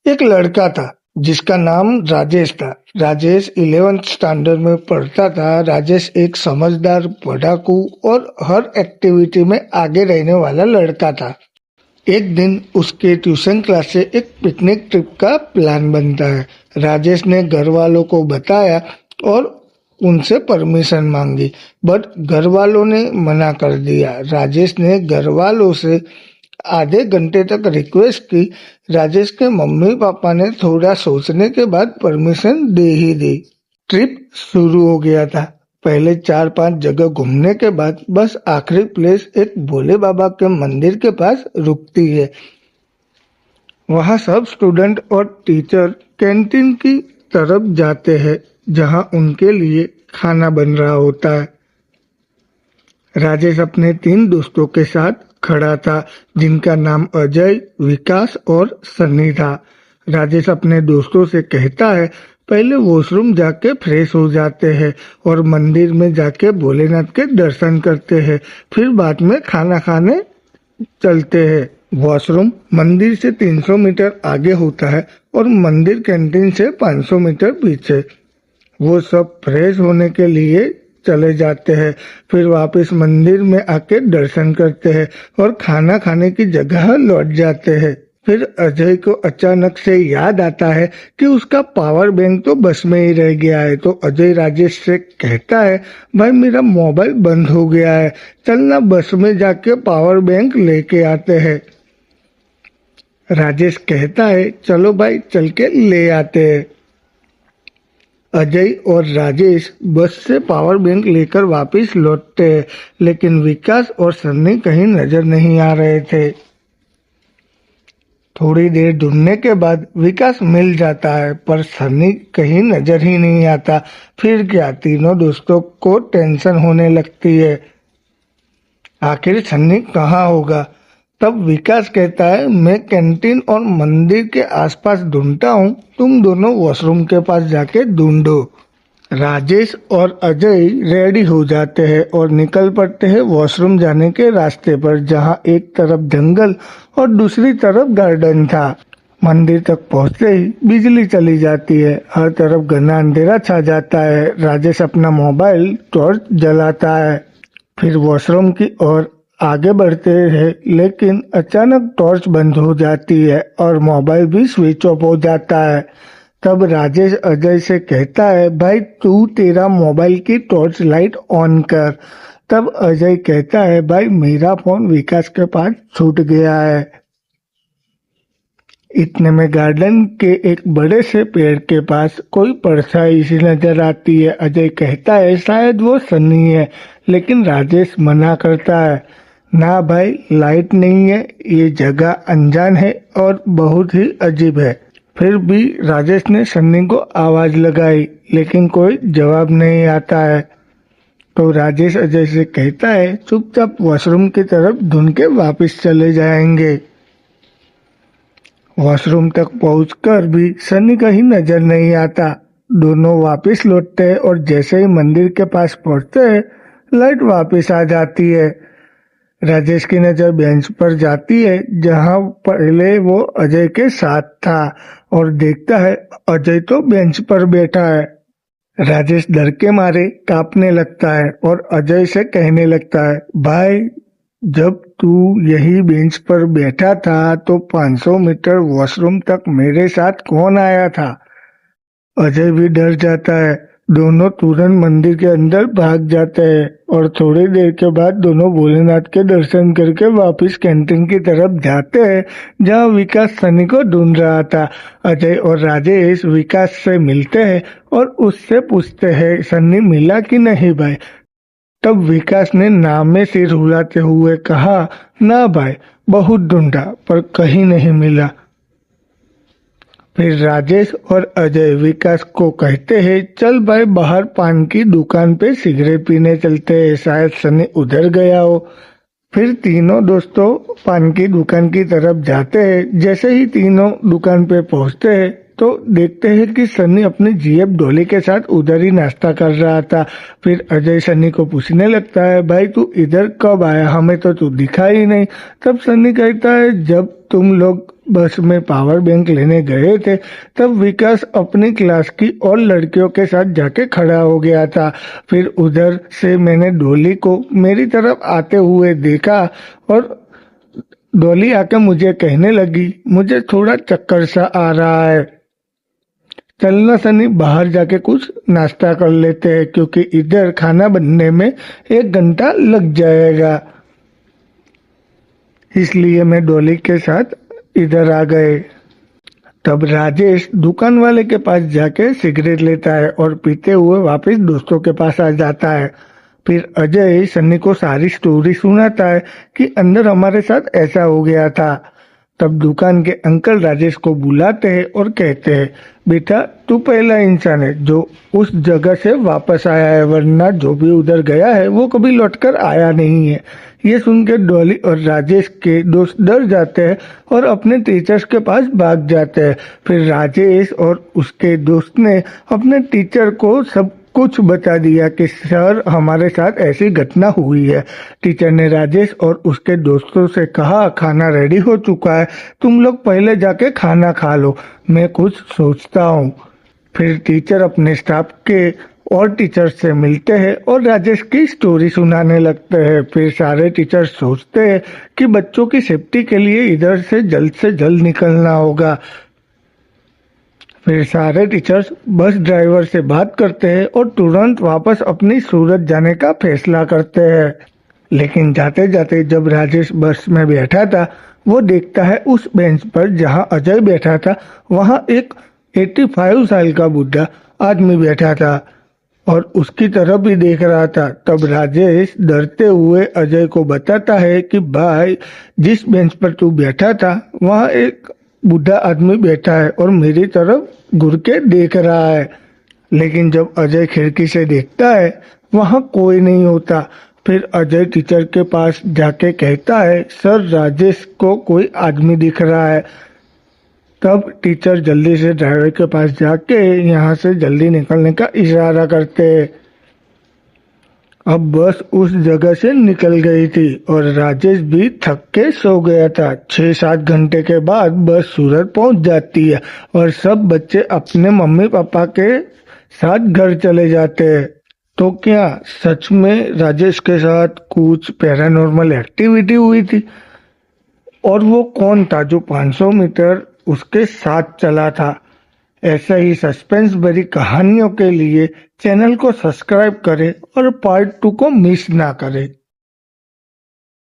एक लड़का था जिसका नाम राजेश था। राजेश 11th स्टैंडर्ड में पढ़ता था। राजेश एक समझदार, पढ़ाकू और हर एक्टिविटी में आगे रहने वाला लड़का था। एक दिन उसके ट्यूशन क्लास से एक पिकनिक ट्रिप का प्लान बनता है। राजेश ने घर वालों को बताया और उनसे परमिशन मांगी, बट घर वालों ने मना कर दिया। राजेश ने घर वालों से आधे घंटे तक रिक्वेस्ट की। राजेश के मम्मी पापा ने थोड़ा सोचने के बाद परमिशन दे ही दी। ट्रिप शुरू हो गया था। पहले 4-5 जगह घूमने के बाद बस आखिरी प्लेस एक भोले बाबा के मंदिर के पास रुकती है। वहाँ सब स्टूडेंट और टीचर कैंटीन की तरफ जाते हैं जहाँ उनके लिए खाना बन रहा होता है। राजेश अपने 3 दोस्तों के साथ खड़ा था जिनका नाम अजय, विकास और सन्नी था। राजेश अपने दोस्तों से कहता है, पहले वॉशरूम जाके फ्रेश हो जाते हैं और मंदिर में जाके भोलेनाथ के दर्शन करते हैं, फिर बाद में खाना खाने चलते हैं। वॉशरूम मंदिर से 300 मीटर आगे होता है और मंदिर कैंटीन से 500 मीटर पीछे। वो सब फ्रेश होने के लिए चले जाते हैं, फिर वापस मंदिर में आके दर्शन करते हैं और खाना खाने की जगह लौट जाते हैं। फिर अजय को अचानक से याद आता है कि उसका पावर बैंक तो बस में ही रह गया है, तो अजय राजेश से कहता है, भाई मेरा मोबाइल बंद हो गया है, चलना बस में जाके पावर बैंक लेके आते हैं। राजेश कहता है, चलो भाई चल के ले आते हैं। अजय और राजेश बस से पावर बैंक लेकर वापस लौटते हैं, लेकिन विकास और सन्नी कहीं नजर नहीं आ रहे थे। थोड़ी देर ढूंढने के बाद विकास मिल जाता है, पर सन्नी कहीं नजर ही नहीं आता। फिर क्या, तीनों दोस्तों को टेंशन होने लगती है, आखिर सन्नी कहाँ होगा। तब विकास कहता है, मैं कैंटीन और मंदिर के आसपास ढूंढता हूँ, तुम दोनों वॉशरूम के पास जाके ढूंढो। राजेश और अजय रेडी हो जाते हैं और निकल पड़ते हैं वॉशरूम जाने के रास्ते पर, जहाँ एक तरफ जंगल और दूसरी तरफ गार्डन था। मंदिर तक पहुँचते ही बिजली चली जाती है, हर तरफ घना अंधेरा छा जाता है। राजेश अपना मोबाइल टॉर्च जलाता है, फिर वॉशरूम की ओर आगे बढ़ते हैं, लेकिन अचानक टॉर्च बंद हो जाती है और मोबाइल भी स्विच ऑफ हो जाता है। तब राजेश अजय से कहता है, भाई तू तेरा मोबाइल की टॉर्च लाइट ऑन कर। तब अजय कहता है, भाई मेरा फोन विकास के पास छूट गया है। इतने में गार्डन के एक बड़े से पेड़ के पास कोई परछाई सी नजर आती है। अजय कहता है, शायद वो सन्नी है, लेकिन राजेश मना करता है, ना भाई लाइट नहीं है, ये जगह अनजान है और बहुत ही अजीब है। फिर भी राजेश ने सन्नी को आवाज लगाई, लेकिन कोई जवाब नहीं आता है। तो राजेश अजय से कहता है, चुपचाप वॉशरूम की तरफ ढूंढ के वापिस चले जाएंगे। वॉशरूम तक पहुंचकर भी सन्नी कहीं नजर नहीं आता। दोनों वापस लौटते हैं और जैसे ही मंदिर के पास पहुंचते हैं, लाइट वापस आ जाती है। राजेश की नजर बेंच पर जाती है जहां पहले वो अजय के साथ था, और देखता है अजय तो बेंच पर बैठा है। राजेश डर के मारे कांपने लगता है और अजय से कहने लगता है, भाई जब तू यही बेंच पर बैठा था तो 500 मीटर वॉशरूम तक मेरे साथ कौन आया था। अजय भी डर जाता है। दोनों तुरंत मंदिर के अंदर भाग जाते हैं और थोड़ी देर के बाद दोनों भोलेनाथ के दर्शन करके वापस कैंटीन की तरफ जाते हैं जहां विकास सन्नी को ढूंढ रहा था। अजय और राजेश विकास से मिलते हैं और उससे पूछते हैं, सन्नी मिला कि नहीं भाई। तब विकास ने नाम में सिर हिलाते हुए कहा, ना भाई बहुत ढूंढा पर कहीं नहीं मिला। फिर राजेश और अजय विकास को कहते हैं, चल भाई बाहर पान की दुकान पे सिगरेट पीने चलते हैं, शायद सनी उधर गया हो। फिर तीनों दोस्तों पान की दुकान की तरफ जाते हैं। जैसे ही तीनों दुकान पे पहुंचते हैं तो देखते हैं कि सन्नी अपनी जीएफ डॉली के साथ उधर ही नाश्ता कर रहा था। फिर अजय सन्नी को पूछने लगता है, भाई तू इधर कब आया, हमें तो तू दिखा ही नहीं। तब सन्नी कहता है, जब तुम लोग बस में पावर बैंक लेने गए थे तब विकास अपनी क्लास की और लड़कियों के साथ जाके खड़ा हो गया था। फिर उधर से मैंने डॉली को मेरी तरफ आते हुए देखा और डॉली आके मुझे कहने लगी, मुझे थोड़ा चक्कर सा आ रहा है, चलना सनी बाहर जाके कुछ नाश्ता कर लेते हैं क्योंकि इधर खाना बनने में 1 घंटा लग जाएगा। इसलिए मैं डॉली के साथ इधर आ गए। तब राजेश दुकान वाले के पास जाके सिगरेट लेता है और पीते हुए वापस दोस्तों के पास आ जाता है। फिर अजय सन्नी को सारी स्टोरी सुनाता है कि अंदर हमारे साथ ऐसा हो गया था। तब दुकान के अंकल राजेश को बुलाते हैं और कहते हैं, बेटा तू पहला इंसान है जो उस जगह से वापस आया है, वरना जो भी उधर गया है वो कभी लौटकर आया नहीं है। ये सुन के डॉली और राजेश के दोस्त डर जाते हैं और अपने टीचर्स के पास भाग जाते हैं। फिर राजेश और उसके दोस्त ने अपने टीचर को सब कुछ बता दिया कि सर हमारे साथ ऐसी घटना हुई है। टीचर ने राजेश और उसके दोस्तों से कहा, खाना रेडी हो चुका है, तुम लोग पहले जाके खाना खा लो, मैं कुछ सोचता हूँ। फिर टीचर अपने स्टाफ के और टीचर से मिलते हैं और राजेश की स्टोरी सुनाने लगते हैं। फिर सारे टीचर सोचते हैं कि बच्चों की सेफ्टी के लिए इधर से जल्द निकलना होगा। फिर सारे टीचर्स बस ड्राइवर से बात करते हैं और तुरंत वापस अपनी सूरत जाने का फैसला करते हैं। लेकिन जाते जाते जब राजेश बस में बैठा था, वो देखता है उस बेंच पर जहां अजय बैठा था, वहां एक 85 साल का बुढ़ा आदमी बैठा था और उसकी तरफ भी देख रहा था। तब राजेश डरते हुए अजय को बताता है कि भाई, जिस बेंच पर तू बैठा था वहां एक बूढ़ा आदमी बैठा है और मेरी तरफ घूर के देख रहा है। लेकिन जब अजय खिड़की से देखता है वहां कोई नहीं होता। फिर अजय टीचर के पास जाके कहता है, सर राजेश को कोई आदमी दिख रहा है। तब टीचर जल्दी से ड्राइवर के पास जाके यहाँ से जल्दी निकलने का इशारा करते हैं। अब बस उस जगह से निकल गई थी और राजेश भी थक के सो गया था। 6-7 घंटे के बाद बस सूरत पहुंच जाती है और सब बच्चे अपने मम्मी पापा के साथ घर चले जाते हैं। तो क्या सच में राजेश के साथ कुछ पैरानॉर्मल एक्टिविटी हुई थी? और वो कौन था जो 500 मीटर उसके साथ चला था? ऐसा ही सस्पेंस भरी कहानियों के लिए चैनल को सब्सक्राइब करें और पार्ट 2 को मिस ना करें।